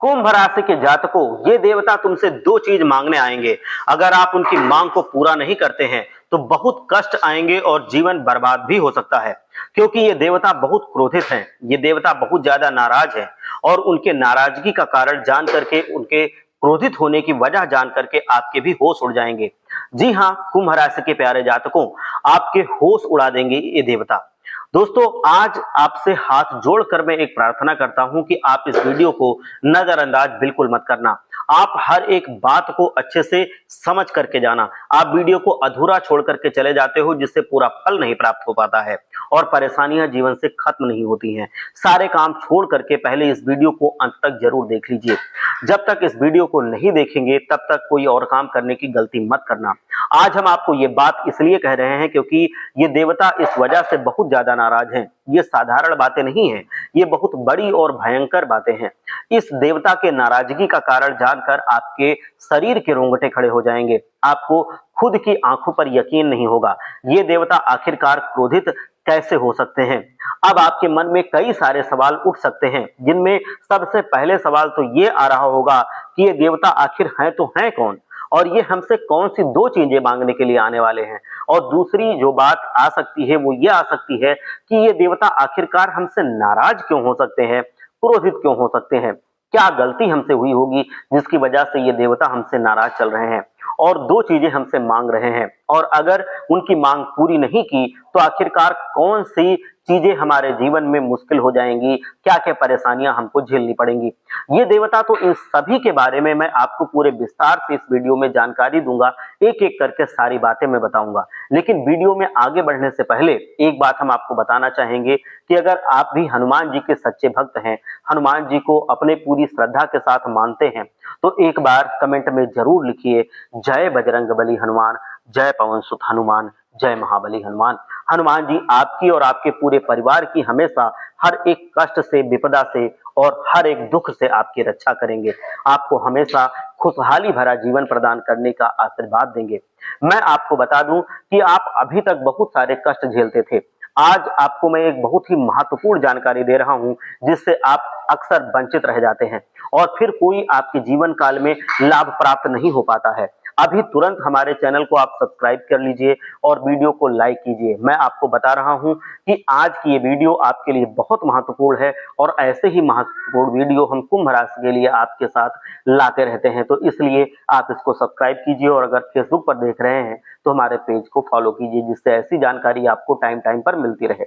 कुंभ राशि के जातकों, ये देवता तुमसे दो चीज मांगने आएंगे। अगर आप उनकी मांग को पूरा नहीं करते हैं तो बहुत कष्ट आएंगे और जीवन बर्बाद भी हो सकता है, क्योंकि ये देवता बहुत क्रोधित हैं। ये देवता बहुत ज्यादा नाराज हैं और उनके नाराजगी का कारण जान करके, उनके क्रोधित होने की वजह जान करके आपके भी होश उड़ जाएंगे। जी हाँ, कुंभ राशि के प्यारे जातकों, आपके होश उड़ा देंगे ये देवता। दोस्तों, आज आपसे हाथ जोड़कर मैं एक प्रार्थना करता हूं कि आप इस वीडियो को नजरअंदाज बिल्कुल मत करना। आप हर एक बात को अच्छे से समझ करके जाना। आप वीडियो को अधूरा छोड़ करके चले जाते हो, जिससे पूरा फल नहीं प्राप्त हो पाता है और परेशानियां जीवन से खत्म नहीं होती हैं। सारे काम छोड़ करके पहले इस वीडियो को अंत तक जरूर देख लीजिए। जब तक इस वीडियो को नहीं देखेंगे तब तक कोई और काम करने की गलती मत करना। आज हम आपको ये बात इसलिए कह रहे हैं क्योंकि ये देवता इस वजह से बहुत ज्यादा नाराज हैं। ये साधारण बातें नहीं हैं, ये बहुत बड़ी और भयंकर बातें हैं। इस देवता के नाराजगी का कारण जानकर आपके शरीर के रोंगटे खड़े हो जाएंगे। आपको खुद की आंखों पर यकीन नहीं होगा। ये देवता आखिरकार क्रोधित कैसे हो सकते हैं? अब आपके मन में कई सारे सवाल उठ सकते हैं, जिनमें सबसे पहले सवाल तो ये आ रहा होगा कि ये देवता आखिर हैं तो हैं कौन, और ये हमसे कौन सी दो चीजें मांगने के लिए आने वाले हैं। और दूसरी जो बात आ सकती है वो ये आ सकती है कि ये देवता आखिरकार हमसे नाराज क्यों हो सकते हैं, क्रोधित क्यों हो सकते हैं। क्या गलती हमसे हुई होगी जिसकी वजह से ये देवता हमसे नाराज चल रहे हैं और दो चीजें हमसे मांग रहे हैं, और अगर उनकी मांग पूरी नहीं की तो आखिरकार कौन सी चीजें हमारे जीवन में मुश्किल हो जाएंगी, क्या क्या परेशानियां हमको झेलनी पड़ेंगी। ये देवता, तो इन सभी के बारे में मैं आपको पूरे विस्तार से इस वीडियो में जानकारी दूंगा। एक एक करके सारी बातें मैं बताऊंगा। लेकिन वीडियो में आगे बढ़ने से पहले एक बात हम आपको बताना चाहेंगे कि अगर आप भी हनुमान जी के सच्चे भक्त हैं, हनुमान जी को अपने पूरी श्रद्धा के साथ मानते हैं, तो एक बार कमेंट में जरूर लिखिए, जय बजरंगबली हनुमान, जय पवन सुत हनुमान, जय महाबली हनुमान। हनुमान जी आपकी और आपके पूरे परिवार की हमेशा हर एक कष्ट से, विपदा से और हर एक दुख से आपकी रक्षा करेंगे। आपको हमेशा खुशहाली भरा जीवन प्रदान करने का आशीर्वाद देंगे। मैं आपको बता दूं कि आप अभी तक बहुत सारे कष्ट झेलते थे। आज आपको मैं एक बहुत ही महत्वपूर्ण जानकारी दे रहा हूं, जिससे आप अक्सर वंचित रह जाते हैं और फिर कोई आपके जीवन काल में लाभ प्राप्त नहीं हो पाता है। अभी तुरंत हमारे चैनल को आप सब्सक्राइब कर लीजिए और वीडियो को लाइक कीजिए। मैं आपको बता रहा हूं कि आज की ये वीडियो आपके लिए बहुत महत्वपूर्ण है और ऐसे ही महत्वपूर्ण वीडियो हम कुंभ राशि के लिए आपके साथ लाते रहते हैं। तो इसलिए आप इसको सब्सक्राइब कीजिए और अगर फेसबुक पर देख रहे हैं तो हमारे पेज को फॉलो कीजिए, जिससे ऐसी जानकारी आपको टाइम टाइम पर मिलती रहे।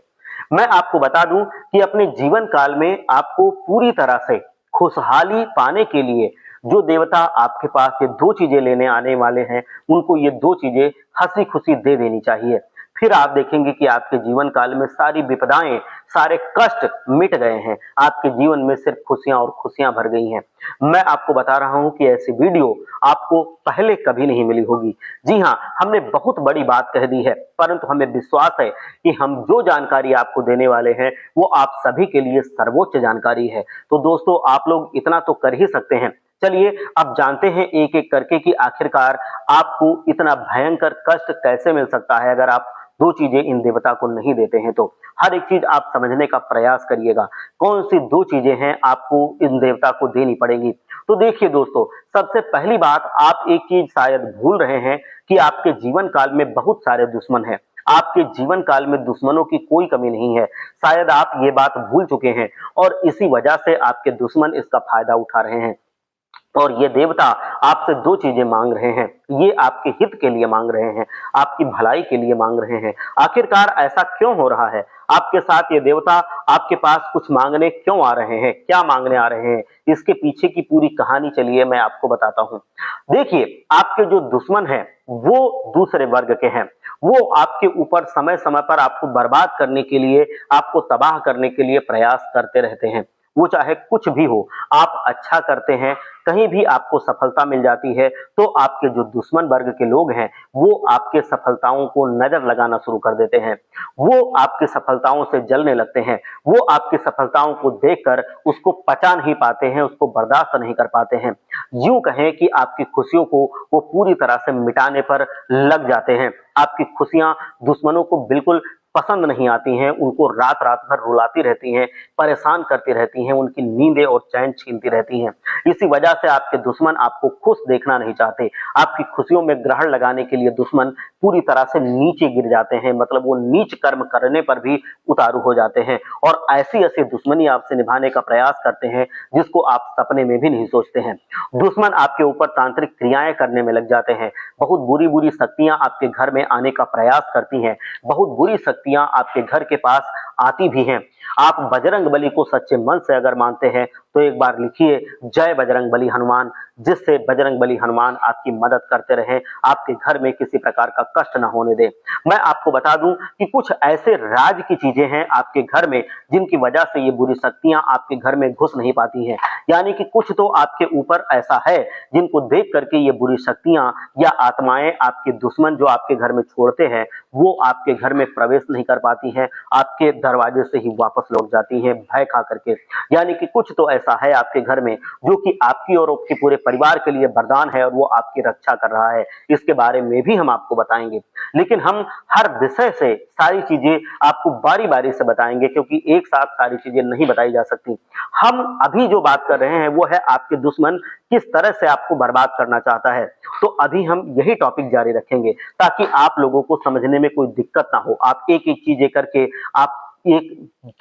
मैं आपको बता दूं कि अपने जीवन काल में आपको पूरी तरह से खुशहाली पाने के लिए जो देवता आपके पास ये दो चीजें लेने आने वाले हैं, उनको ये दो चीजें हंसी खुशी दे देनी चाहिए। फिर आप देखेंगे कि आपके जीवन काल में सारी विपदाएं, सारे कष्ट मिट गए हैं। आपके जीवन में सिर्फ खुशियां और खुशियां भर गई हैं। मैं आपको बता रहा हूं कि ऐसी वीडियो आपको पहले कभी नहीं मिली होगी। जी हां, हमने बहुत बड़ी बात कह दी है, परंतु हमें विश्वास है कि हम जो जानकारी आपको देने वाले हैं वो आप सभी के लिए सर्वोच्च जानकारी है। तो दोस्तों, आप लोग इतना तो कर ही सकते हैं। चलिए अब जानते हैं एक एक करके कि आखिरकार आपको इतना भयंकर कष्ट कैसे मिल सकता है अगर आप दो चीजें इन देवता को नहीं देते हैं। तो हर एक चीज आप समझने का प्रयास करिएगा, कौन सी दो चीजें हैं आपको इन देवता को देनी पड़ेगी। तो देखिए दोस्तों, सबसे पहली बात, आप एक चीज शायद भूल रहे हैं कि आपके जीवन काल में बहुत सारे दुश्मन हैं। आपके जीवन काल में दुश्मनों की कोई कमी नहीं है। शायद आप ये बात भूल चुके हैं और इसी वजह से आपके दुश्मन इसका फायदा उठा रहे हैं। और ये देवता आपसे दो चीजें मांग रहे हैं। ये आपके हित के लिए मांग रहे हैं, आपकी भलाई के लिए मांग रहे हैं। आखिरकार ऐसा क्यों हो रहा है? आपके साथ ये देवता आपके पास कुछ मांगने क्यों आ रहे हैं? क्या मांगने आ रहे हैं? इसके पीछे की पूरी कहानी चलिए मैं आपको बताता हूं। देखिए, आपके जो दुश्मन हैं वो दूसरे वर्ग के हैं। वो आपके ऊपर समय समय पर आपको बर्बाद करने के लिए, आपको तबाह करने के लिए प्रयास करते रहते हैं। वो चाहे कुछ भी हो, आप अच्छा करते हैं, कहीं भी आपको सफलता मिल जाती है, तो आपके जो दुश्मन वर्ग के लोग हैं वो आपके सफलताओं को नजर लगाना शुरू कर देते हैं। वो आपकी सफलताओं से जलने लगते हैं। वो आपकी सफलताओं को देखकर उसको पचा नहीं पाते हैं, उसको बर्दाश्त नहीं कर पाते हैं। यूं कहें कि आपकी खुशियों को वो पूरी तरह से मिटाने पर लग जाते हैं। आपकी खुशियां दुश्मनों को बिल्कुल पसंद नहीं आती हैं, उनको रात रात भर रुलाती रहती हैं, परेशान करती रहती हैं, उनकी नींदें और चैन छीनती रहती हैं। इसी वजह से आपके दुश्मन आपको खुश देखना नहीं चाहते। आपकी खुशियों में ग्रहण लगाने के लिए दुश्मन पूरी तरह से नीचे गिर जाते हैं, मतलब वो नीच कर्म करने पर भी उतारू हो जाते हैं और ऐसी ऐसी दुश्मनी आपसे निभाने का प्रयास करते हैं जिसको आप सपने में भी नहीं सोचते हैं। दुश्मन आपके ऊपर तांत्रिक क्रियाएं करने में लग जाते हैं। बहुत बुरी बुरी शक्तियां आपके घर में आने का प्रयास करती हैं। बहुत बुरी शक्तियां आपके घर के पास आती भी हैं। आप बजरंग बली को सच्चे मन से अगर मानते हैं तो एक बार लिखिए जय बजरंग बली हनुमान, जिससे बजरंग बली हनुमान आपकी मदद करते रहें, आपके घर में किसी प्रकार का कष्ट न होने दें। मैं आपको बता दूं कि कुछ ऐसे राज की चीजें हैं आपके घर में जिनकी वजह से ये बुरी शक्तियां आपके घर में घुस नहीं पाती हैं। यानी कि कुछ तो आपके ऊपर ऐसा है जिनको देख करके ये बुरी शक्तियां या आत्माएं, आपके दुश्मन जो आपके घर में छोड़ते हैं, वो आपके घर में प्रवेश नहीं कर पाती हैं, आपके दरवाजे से ही वापस लौट जाती हैं भय खा करके। यानी कि कुछ तो ऐसा है आपके घर में जो कि आपकी और आपके पूरे परिवार के लिए वरदान है और वो आपकी रक्षा कर रहा है। इसके बारे में भी हम आपको बताएंगे, लेकिन हम हर विषय से सारी चीजें आपको बारी बारी से बताएंगे क्योंकि एक साथ सारी चीजें नहीं बताई जा सकती। हम अभी जो बात कर रहे हैं वो है आपके दुश्मन किस तरह से आपको बर्बाद करना चाहता है। तो अभी हम यही टॉपिक जारी रखेंगे ताकि आप लोगों को समझने में कोई दिक्कत ना हो। आप एक एक चीजें करके आप एक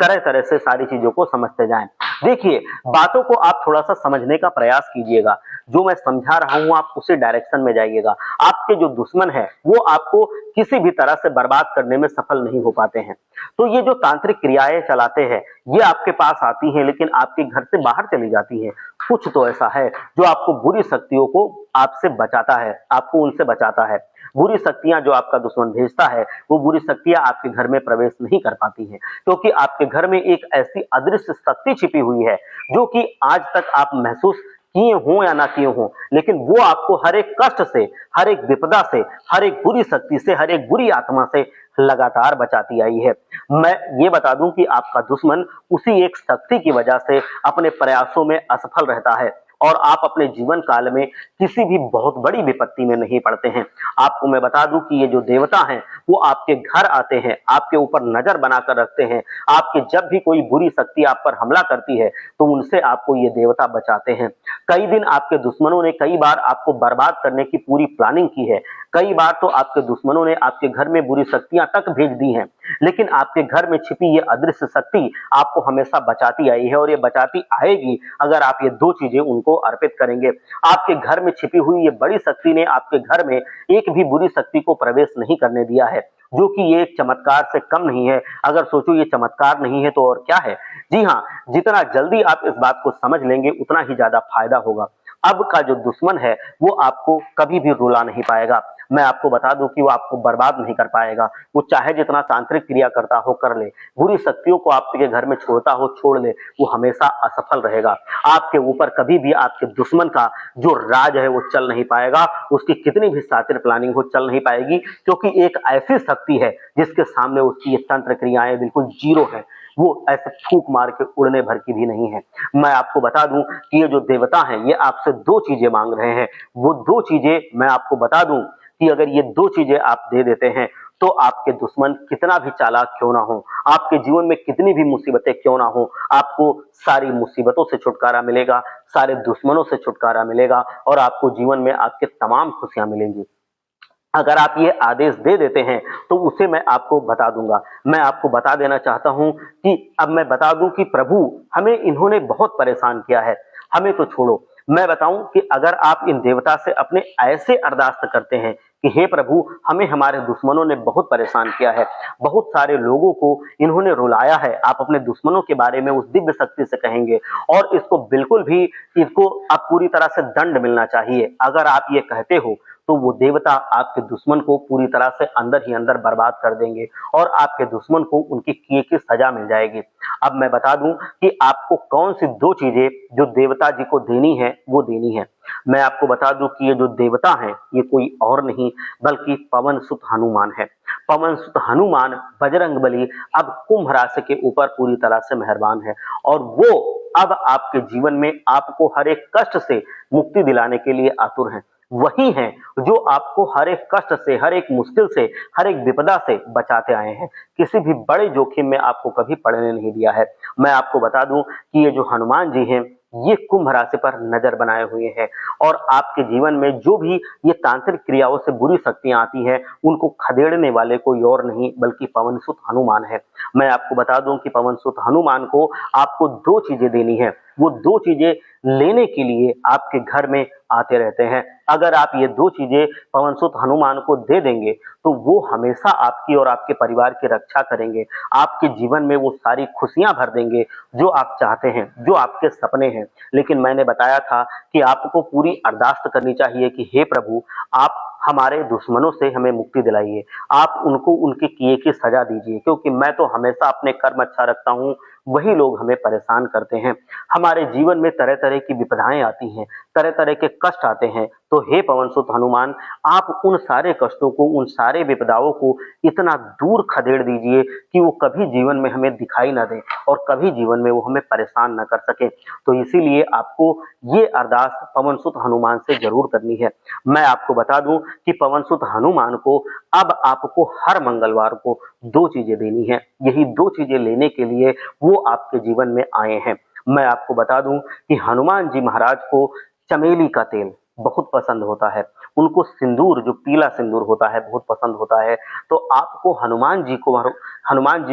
तरह तरह से सारी चीजों को समझते जाएं। देखिए, बातों को आप थोड़ा सा समझने का प्रयास कीजिएगा। जो मैं समझा रहा हूं आप उसी डायरेक्शन में जाइएगा। आपके जो दुश्मन है वो आपको किसी भी तरह से बर्बाद करने में सफल नहीं हो पाते हैं। तो ये जो तांत्रिक क्रियाएं चलाते हैं ये आपके पास आती हैं लेकिन आपके घर से बाहर चली जाती हैं। कुछ तो ऐसा है जो आपको बुरी शक्तियों को आपसे बचाता है, आपको उनसे बचाता है। बुरी शक्तियां जो आपका दुश्मन भेजता है वो बुरी शक्तियां आपके घर में प्रवेश नहीं कर पाती हैं क्योंकि आपके घर में एक ऐसी अदृश्य शक्ति छिपी हुई है जो कि आज तक आप महसूस किए हों या ना किए हों, लेकिन वो आपको हर एक कष्ट से, हर एक विपदा से, हर एक बुरी शक्ति से, हर एक बुरी आत्मा से लगातार बचाती आई है। मैं ये बता दूं कि आपका दुश्मन उसी एक शक्ति की वजह से अपने प्रयासों में असफल रहता है और आप अपने जीवन काल में किसी भी बहुत बड़ी विपत्ति में नहीं पड़ते हैं। आपको मैं बता दूं कि ये जो देवता हैं वो आपके घर आते हैं, आपके ऊपर नजर बनाकर रखते हैं। आपके जब भी कोई बुरी शक्ति आप पर हमला करती है तो उनसे आपको ये देवता बचाते हैं। कई दिन आपके दुश्मनों ने कई बार आपको बर्बाद करने की पूरी प्लानिंग की है। कई बार तो आपके दुश्मनों ने आपके घर में बुरी शक्तियां तक भेज दी हैं, लेकिन आपके घर में छिपी ये अदृश्य शक्ति आपको हमेशा बचाती आई है और ये बचाती आएगी अगर आप ये दो चीजें उनको अर्पित करेंगे। आपके घर में छिपी हुई ये बड़ी शक्ति ने आपके घर में एक भी बुरी शक्ति को प्रवेश नहीं करने दिया है, जो कि ये एक चमत्कार से कम नहीं है। अगर सोचो ये चमत्कार नहीं है तो और क्या है। जी हाँ, जितना जल्दी आप इस बात को समझ लेंगे उतना ही ज्यादा फायदा होगा। अब का जो दुश्मन है वो आपको कभी भी रुला नहीं पाएगा। मैं आपको बता दूं कि वो आपको बर्बाद नहीं कर पाएगा। वो चाहे जितना तांत्रिक क्रिया करता हो कर ले, बुरी शक्तियों को आपके घर में छोड़ता हो छोड़ ले, वो हमेशा असफल रहेगा। आपके ऊपर कभी भी आपके दुश्मन का जो राज है वो चल नहीं पाएगा। उसकी कितनी भी शातिर प्लानिंग हो चल नहीं पाएगी क्योंकि एक ऐसी शक्ति है जिसके सामने उसकी ये तंत्र क्रियाएं बिल्कुल जीरो है। वो ऐसे फूंक मार के उड़ने भर की भी नहीं है। मैं आपको बता दूं कि ये जो देवता हैं ये आपसे दो चीजें मांग रहे हैं। वो दो चीजें मैं आपको बता दूं कि अगर ये दो चीजें आप दे देते हैं तो आपके दुश्मन कितना भी चालाक क्यों ना हो, आपके जीवन में कितनी भी मुसीबतें क्यों ना हो, आपको सारी मुसीबतों से छुटकारा मिलेगा, सारे दुश्मनों से छुटकारा मिलेगा और आपको जीवन में आपके तमाम खुशियां मिलेंगी। अगर आप ये आदेश दे देते हैं तो उसे मैं आपको बता दूंगा। मैं आपको बता देना चाहता हूं कि अब मैं बता दूं कि प्रभु हमें इन्होंने बहुत परेशान किया है, हमें तो छोड़ो। मैं बताऊं कि अगर आप इन देवता से अपने ऐसे अरदास करते हैं कि हे प्रभु हमें हमारे दुश्मनों ने बहुत परेशान किया है, बहुत सारे लोगों को इन्होंने रुलाया है, आप अपने दुश्मनों के बारे में उस दिव्य शक्ति से कहेंगे और इसको बिल्कुल भी, इसको अब पूरी तरह से दंड मिलना चाहिए। अगर आप ये कहते हो तो वो देवता आपके दुश्मन को पूरी तरह से अंदर ही अंदर बर्बाद कर देंगे और आपके दुश्मन को उनकी किए की सजा मिल जाएगी। अब मैं बता दूं कि आपको कौन सी दो चीजें जो देवता जी को देनी है वो देनी है। मैं आपको बता दूं कि ये जो देवता हैं ये कोई और नहीं बल्कि पवन सुत हनुमान है। पवन सुत हनुमान बजरंग बली अब कुंभ राशि के ऊपर पूरी तरह से मेहरबान है और वो अब आपके जीवन में आपको हर एक कष्ट से मुक्ति दिलाने के लिए आतुर हैं। वही हैं जो आपको हर एक कष्ट से, हर एक मुश्किल से, हर एक विपदा से बचाते आए हैं। किसी भी बड़े जोखिम में आपको कभी पड़ने नहीं दिया है। मैं आपको बता दूं कि ये जो हनुमान जी हैं ये कुंभ राशि पर नजर बनाए हुए हैं और आपके जीवन में जो भी ये तांत्रिक क्रियाओं से बुरी शक्तियां आती हैं, उनको खदेड़ने वाले कोई और नहीं बल्कि पवनसुत हनुमान है। मैं आपको बता दूं कि पवनसुत हनुमान को आपको दो चीजें देनी है। वो दो चीजें लेने के लिए आपके घर में आते रहते हैं। अगर आप ये दो चीजें पवनसुत हनुमान को दे देंगे तो वो हमेशा आपकी और आपके परिवार की रक्षा करेंगे। आपके जीवन में वो सारी खुशियां भर देंगे जो आप चाहते हैं, जो आपके सपने हैं। लेकिन मैंने बताया था कि आपको पूरी अरदास करनी चाहिए कि हे प्रभु, आप हमारे दुश्मनों से हमें मुक्ति दिलाइए, आप उनको उनके किए की सजा दीजिए, क्योंकि मैं तो हमेशा अपने कर्म अच्छा रखता हूँ, वही लोग हमें परेशान करते हैं। हमारे जीवन में तरह तरह की विपदाएं आती हैं, तरह तरह के कष्ट आते हैं। तो हे पवनसुत हनुमान, आप उन सारे कष्टों को, उन सारे विपदाओं को इतना दूर खदेड़ दीजिए कि वो कभी जीवन में हमें दिखाई ना दें और कभी जीवन में वो हमें परेशान ना कर सके। तो इसीलिए आपको ये अरदास पवनसुत हनुमान से जरूर करनी है। मैं आपको बता दूं कि पवनसुत हनुमान को अब आपको हर मंगलवार को दो चीजें देनी है। यही दो चीजें लेने के लिए वो आपके जीवन में आए हैं। मैं आपको बता दूं कि हनुमान जी महाराज को चमेली का तेल बहुत पसंद होता है। उनको सिंदूर, जो पीला सिंदूर होता है, बहुत पसंद होता है। तो आपको हनुमान जी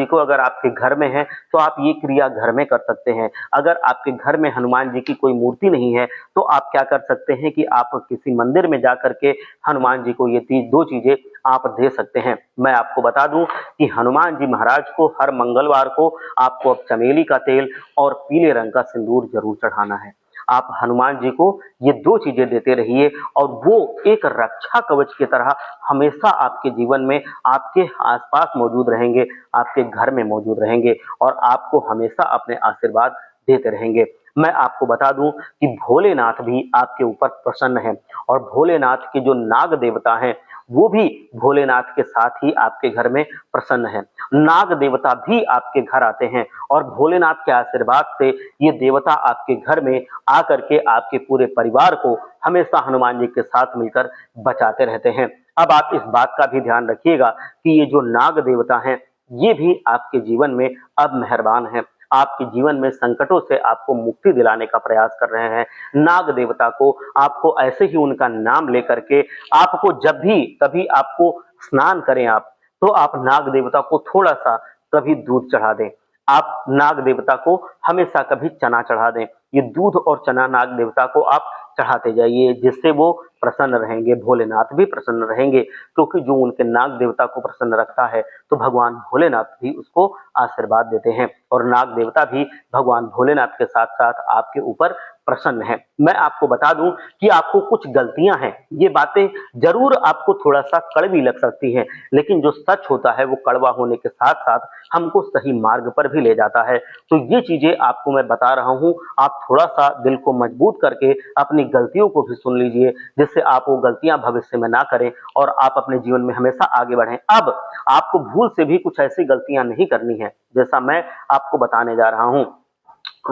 को अगर आपके घर में है तो आप ये क्रिया घर में कर सकते हैं। अगर आपके घर में हनुमान जी की कोई मूर्ति नहीं है तो आप क्या कर सकते हैं कि आप किसी मंदिर में जाकर के हनुमान जी को ये दो चीजें आप दे सकते हैं। मैं आपको बता दूं कि हनुमान जी महाराज को हर मंगलवार को आपको अब चमेली का तेल और पीले रंग का सिंदूर जरूर चढ़ाना है। आप हनुमान जी को ये दो चीजें देते रहिए और वो एक रक्षा कवच की तरह हमेशा आपके जीवन में आपके आसपास मौजूद रहेंगे, आपके घर में मौजूद रहेंगे और आपको हमेशा अपने आशीर्वाद देते रहेंगे। मैं आपको बता दूं कि भोलेनाथ भी आपके ऊपर प्रसन्न है और भोलेनाथ के जो नाग देवता हैं वो भी भोलेनाथ के साथ ही आपके घर में प्रसन्न है। नाग देवता भी आपके घर आते हैं और भोलेनाथ के आशीर्वाद से ये देवता आपके घर में आकर के आपके पूरे परिवार को हमेशा हनुमान जी के साथ मिलकर बचाते रहते हैं। अब आप इस बात का भी ध्यान रखिएगा कि ये जो नाग देवता हैं ये भी आपके जीवन में अब मेहरबान हैं। आपके जीवन में संकटों से आपको मुक्ति दिलाने का प्रयास कर रहे हैं। नाग देवता को आपको ऐसे ही उनका नाम लेकर के आपको जब भी कभी आपको स्नान करें आप, तो आप नाग देवता को थोड़ा सा कभी दूध चढ़ा दें। आप नाग देवता को हमेशा कभी चना चढ़ा दें। ये दूध और चना नाग देवता को आप चढ़ाते जाइए, जिससे वो प्रसन्न रहेंगे, भोलेनाथ भी प्रसन्न रहेंगे, क्योंकि जो उनके नाग देवता को प्रसन्न रखता है तो भगवान भोलेनाथ भी उसको आशीर्वाद देते हैं और नाग देवता भी भगवान भोलेनाथ के साथ साथ आपके ऊपर प्रसन्न है। मैं आपको बता दूं कि आपको कुछ गलतियां हैं, ये बातें जरूर आपको थोड़ा सा कड़वी लग सकती हैं, लेकिन जो सच होता है वो कड़वा होने के साथ साथ हमको सही मार्ग पर भी ले जाता है। तो ये चीजें आपको मैं बता रहा हूं, आप थोड़ा सा दिल को मजबूत करके अपनी गलतियों को भी सुन लीजिए, जिससे आप वो गलतियां भविष्य में ना करें और आप अपने जीवन में हमेशा आगे बढ़ें। अब आपको भूल से भी कुछ ऐसी गलतियां नहीं करनी है जैसा मैं आपको बताने जा रहा हूं।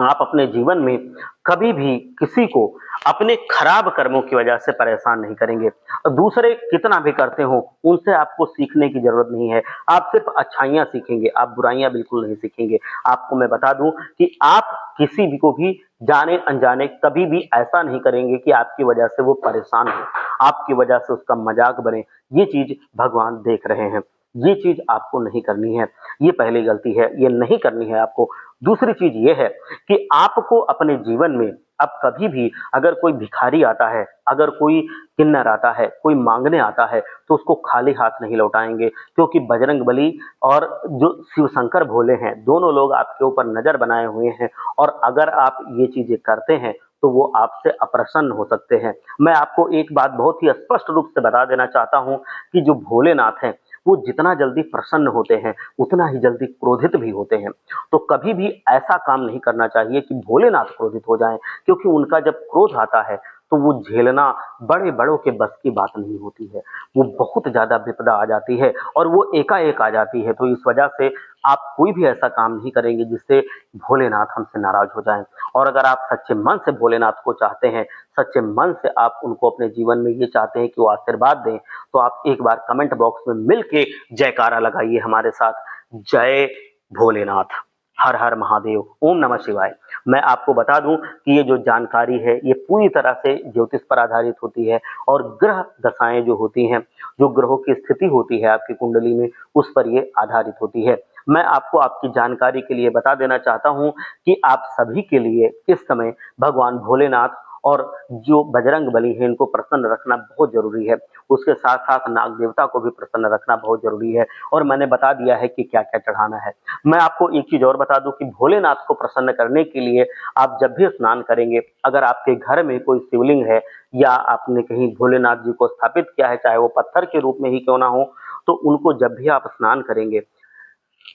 आप अपने जीवन में कभी भी किसी को अपने खराब कर्मों की वजह से परेशान नहीं करेंगे। दूसरे कितना भी करते हो उनसे आपको सीखने की जरूरत नहीं है। आप सिर्फ अच्छाइयां सीखेंगे, आप बुराइयां बिल्कुल नहीं सीखेंगे। आपको मैं बता दूं कि आप किसी भी को भी जाने अनजाने कभी भी ऐसा नहीं करेंगे कि आपकी वजह से वो परेशान हो, आपकी वजह से उसका मजाक बने। ये चीज भगवान देख रहे हैं, ये चीज आपको नहीं करनी है। ये पहली गलती है, ये नहीं करनी है आपको। दूसरी चीज ये है कि आपको अपने जीवन में अब कभी भी अगर कोई भिखारी आता है, अगर कोई किन्नर आता है, कोई मांगने आता है, तो उसको खाली हाथ नहीं लौटाएंगे, क्योंकि बजरंगबली और जो शिव शंकर भोले हैं दोनों लोग आपके ऊपर नजर बनाए हुए हैं और अगर आप ये चीजें करते हैं तो वो आपसे अप्रसन्न हो सकते हैं। मैं आपको एक बात बहुत ही स्पष्ट रूप से बता देना चाहता हूं कि जो भोलेनाथ हैं वो जितना जल्दी प्रसन्न होते हैं उतना ही जल्दी क्रोधित भी होते हैं। तो कभी भी ऐसा काम नहीं करना चाहिए कि भोलेनाथ क्रोधित हो जाएं, क्योंकि उनका जब क्रोध आता है तो वो झेलना बड़े बड़ों के बस की बात नहीं होती है। वो बहुत ज्यादा विपदा आ जाती है और वो एकाएक आ जाती है। तो इस वजह से आप कोई भी ऐसा काम नहीं करेंगे जिससे भोलेनाथ हमसे नाराज हो जाएं। और अगर आप सच्चे मन से भोलेनाथ को चाहते हैं, सच्चे मन से आप उनको अपने जीवन में ये चाहते हैं कि वो आशीर्वाद दें, तो आप एक बार कमेंट बॉक्स में मिल के जयकारा लगाइए हमारे साथ, जय भोलेनाथ। हर हर महादेव, ओम नमः शिवाय। मैं आपको बता दूं कि ये जो जानकारी है ये पूरी तरह से ज्योतिष पर आधारित होती है और ग्रह दशाएं जो होती हैं, जो ग्रहों की स्थिति होती है आपकी कुंडली में, उस पर ये आधारित होती है। मैं आपको आपकी जानकारी के लिए बता देना चाहता हूं कि आप सभी के लिए इस समय भगवान भोलेनाथ और जो बजरंग बली है इनको प्रसन्न रखना बहुत जरूरी है। उसके साथ साथ नाग देवता को भी प्रसन्न रखना बहुत जरूरी है और मैंने बता दिया है कि क्या क्या चढ़ाना है। मैं आपको एक चीज और बता दूं कि भोलेनाथ को प्रसन्न करने के लिए आप जब भी स्नान करेंगे, अगर आपके घर में कोई शिवलिंग है या आपने कहीं भोलेनाथ जी को स्थापित किया है, चाहे वो पत्थर के रूप में ही क्यों ना हो, तो उनको जब भी आप स्नान करेंगे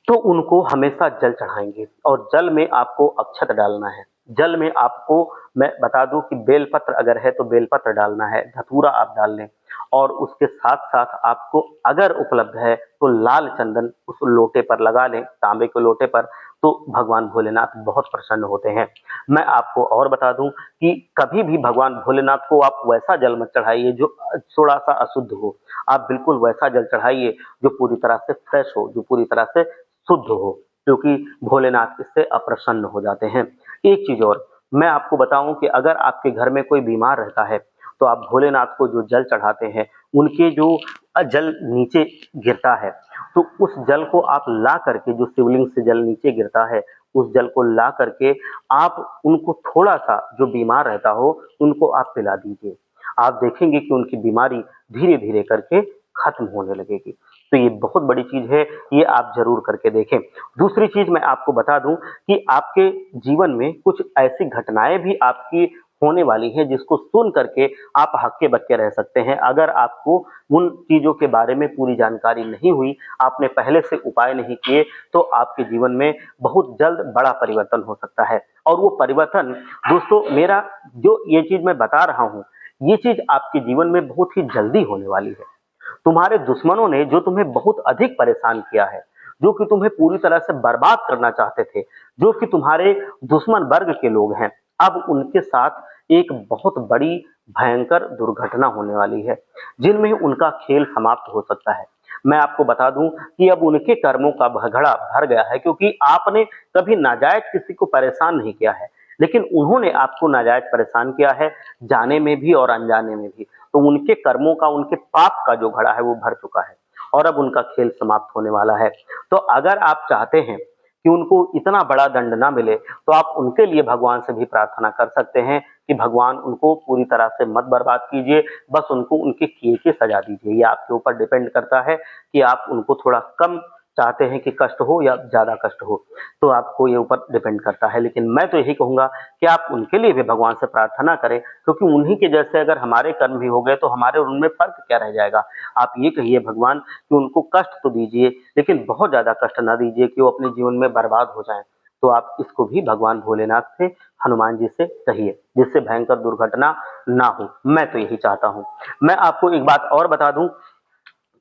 तो उनको हमेशा जल चढ़ाएंगे और जल में आपको अक्षत डालना है। जल में आपको मैं बता दूं कि बेलपत्र अगर है तो बेलपत्र डालना है, धतूरा आप डाल लें और उसके साथ साथ आपको अगर उपलब्ध है तो लाल चंदन उस लोटे पर लगा लें, तांबे के लोटे पर, तो भगवान भोलेनाथ बहुत प्रसन्न होते हैं। मैं आपको और बता दूं कि कभी भी भगवान भोलेनाथ को आप वैसा जल मत चढ़ाइए जो थोड़ा सा अशुद्ध हो। आप बिल्कुल वैसा जल चढ़ाइए जो पूरी तरह से फ्रेश हो, जो पूरी तरह से शुद्ध हो, क्योंकि भोलेनाथ इससे अप्रसन्न हो जाते हैं। एक चीज और मैं आपको बताऊं कि अगर आपके घर में कोई बीमार रहता है तो आप भोलेनाथ को जो जल चढ़ाते हैं, उनके जो जल नीचे गिरता है, तो उस जल को आप ला करके, जो शिवलिंग से जल नीचे गिरता है, उस जल को ला करके आप उनको थोड़ा सा, जो बीमार रहता हो उनको आप पिला दीजिए। आप देखेंगे कि उनकी बीमारी धीरे धीरे करके खत्म होने लगेगी। तो ये बहुत बड़ी चीज है, ये आप जरूर करके देखें। दूसरी चीज मैं आपको बता दूं कि आपके जीवन में कुछ ऐसी घटनाएं भी आपकी होने वाली हैं जिसको सुन करके आप हक्के बक्के रह सकते हैं। अगर आपको उन चीजों के बारे में पूरी जानकारी नहीं हुई, आपने पहले से उपाय नहीं किए, तो आपके जीवन में बहुत जल्द बड़ा परिवर्तन हो सकता है। और वो परिवर्तन दोस्तों, मेरा जो ये चीज मैं बता रहा हूं, ये चीज आपके जीवन में बहुत ही जल्दी होने वाली है। तुम्हारे दुश्मनों ने जो तुम्हें बहुत अधिक परेशान किया है, जो कि तुम्हें पूरी तरह से बर्बाद करना चाहते थे, जो कि तुम्हारे दुश्मन वर्ग के लोग हैं, अब उनके साथ एक बहुत बड़ी भयंकर दुर्घटना होने वाली है, जिनमें उनका खेल समाप्त हो सकता है। मैं आपको बता दूं कि अब उनके कर्मों का भगड़ा भर गया है, क्योंकि आपने कभी नाजायज किसी को परेशान नहीं किया है, लेकिन उन्होंने आपको नाजायज परेशान किया है, जाने में भी और अनजाने में भी। तो उनके कर्मों का, उनके पाप का जो घड़ा है वो भर चुका है और अब उनका खेल समाप्त होने वाला है। तो अगर आप चाहते हैं कि उनको इतना बड़ा दंड ना मिले, तो आप उनके लिए भगवान से भी प्रार्थना कर सकते हैं कि भगवान उनको पूरी तरह से मत बर्बाद कीजिए, बस उनको उनके किए की सजा दीजिए। ये आपके ऊपर डिपेंड करता है कि आप उनको थोड़ा कम चाहते हैं कि कष्ट हो या ज्यादा कष्ट हो, तो आपको ये ऊपर डिपेंड करता है। लेकिन मैं तो यही कहूंगा कि आप उनके लिए भी भगवान से प्रार्थना करें, क्योंकि उन्हीं के जैसे अगर हमारे कर्म भी हो गए तो हमारे और उनमें फर्क क्या रह जाएगा। आप ये कहिए भगवान कि उनको कष्ट तो दीजिए, लेकिन बहुत ज्यादा कष्ट ना दीजिए कि वो अपने जीवन में बर्बाद हो जाएं। तो आप इसको भी भगवान भोलेनाथ से, हनुमान जी से कहिए, जिससे भयंकर दुर्घटना ना हो। मैं तो यही चाहता हूं। मैं आपको एक बात और बता दूं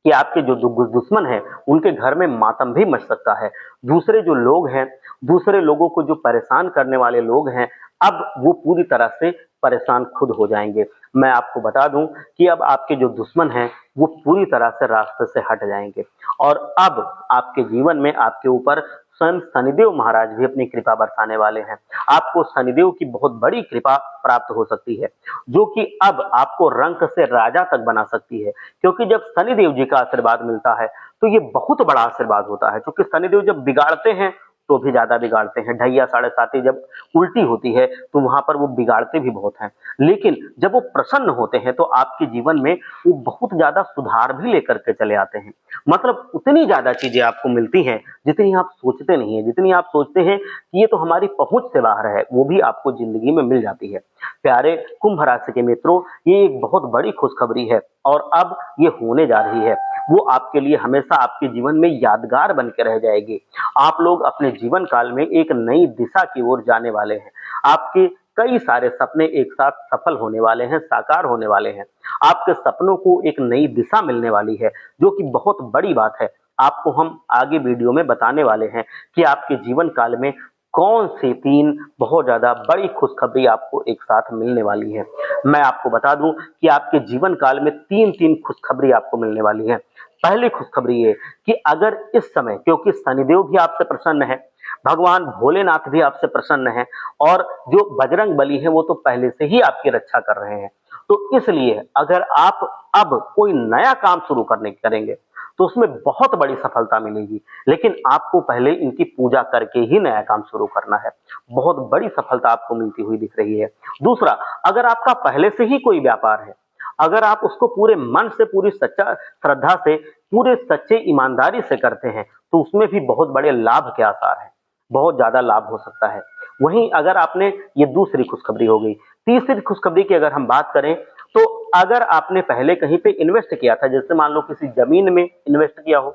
कि आपके जो दुश्मन हैं, उनके घर में मातम भी मच सकता है। दूसरे जो लोग हैं, दूसरे लोगों को जो परेशान करने वाले लोग हैं, अब वो पूरी तरह से परेशान खुद हो जाएंगे। मैं आपको बता दूं कि अब आपके जो दुश्मन हैं, वो पूरी तरह से रास्ते से हट जाएंगे और अब आपके जीवन में आपके ऊपर स्वयं शनिदेव महाराज भी अपनी कृपा बरसाने वाले हैं। आपको शनिदेव की बहुत बड़ी कृपा प्राप्त हो सकती है, जो कि अब आपको रंक से राजा तक बना सकती है। क्योंकि जब शनिदेव जी का आशीर्वाद मिलता है तो ये बहुत बड़ा आशीर्वाद होता है, क्योंकि शनिदेव जब बिगाड़ते हैं तो भी ज्यादा बिगाड़ते हैं। ढैया साढ़े साती जब उल्टी होती है तो वहां पर वो बिगाड़ते भी बहुत हैं, लेकिन जब वो प्रसन्न होते हैं तो आपके जीवन में वो बहुत ज्यादा सुधार भी लेकर के चले आते हैं। मतलब उतनी ज्यादा चीजें आपको मिलती हैं जितनी आप सोचते नहीं है, जितनी आप सोचते हैं कि ये तो हमारी पहुंच से बाहर है, वो भी आपको जिंदगी में मिल जाती है। प्यारे कुंभ राशि के मित्रों, ये एक बहुत बड़ी खुशखबरी है और अब ये होने जा रही है। वो आपके लिए हमेशा आपके जीवन में यादगार बन के रह जाएगी। आप लोग अपने जीवन काल में एक नई दिशा की ओर जाने वाले हैं। आपके कई सारे सपने एक साथ सफल होने वाले हैं, साकार होने वाले हैं। आपके सपनों को एक नई दिशा मिलने वाली है, जो कि बहुत बड़ी बात है। आपको हम आगे वीडियो में बताने वाले हैं कि आपके जीवन काल में कौन सी तीन बहुत ज्यादा बड़ी खुशखबरी आपको एक साथ मिलने वाली है। मैं आपको बता दूं कि आपके जीवन काल में तीन तीन खुशखबरी आपको मिलने वाली है। पहली खुशखबरी ये कि अगर इस समय, क्योंकि शनिदेव भी आपसे प्रसन्न है, भगवान भोलेनाथ भी आपसे प्रसन्न हैं और जो बजरंग बली है वो तो पहले से ही आपकी रक्षा कर रहे हैं। तो इसलिए अगर आप अब कोई नया काम शुरू करने करेंगे तो उसमें बहुत बड़ी सफलता मिलेगी, लेकिन आपको पहले इनकी पूजा करके ही नया काम शुरू करना है। बहुत बड़ी सफलता आपको मिलती हुई दिख रही है। दूसरा, अगर आपका पहले से ही कोई व्यापार है, अगर आप उसको पूरे मन से, पूरी सच्चा श्रद्धा से, पूरे सच्चे ईमानदारी से करते हैं तो उसमें भी बहुत बड़े लाभ के आसार हैं, बहुत ज्यादा लाभ हो सकता है। वहीं अगर आपने, ये दूसरी खुशखबरी हो गई। तीसरी खुशखबरी की अगर हम बात करें तो अगर आपने पहले कहीं पे इन्वेस्ट किया था, जैसे मान लो किसी जमीन में इन्वेस्ट किया हो,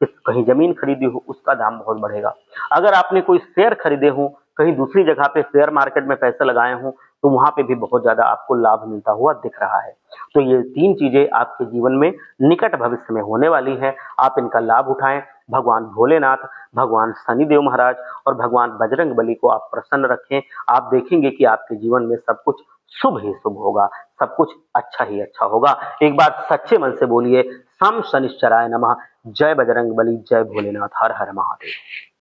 कहीं जमीन खरीदी हो, उसका दाम बहुत बढ़ेगा। अगर आपने कोई शेयर खरीदे हो, कहीं दूसरी जगह पे शेयर मार्केट में पैसे लगाए हो, तो वहां पे भी बहुत ज्यादा आपको लाभ मिलता हुआ दिख रहा है। तो ये तीन चीजें आपके जीवन में निकट भविष्य में होने वाली हैं, आप इनका लाभ उठाएं। भगवान भोलेनाथ, भगवान शनिदेव महाराज और भगवान बजरंग बली को आप प्रसन्न रखें। आप देखेंगे कि आपके जीवन में सब कुछ शुभ ही शुभ होगा, सब कुछ अच्छा ही अच्छा होगा। एक बार सच्चे मन से बोलिए, शम शनिश्चराय नमः। जय बजरंग बली, जय भोलेनाथ, हर हर महादेव।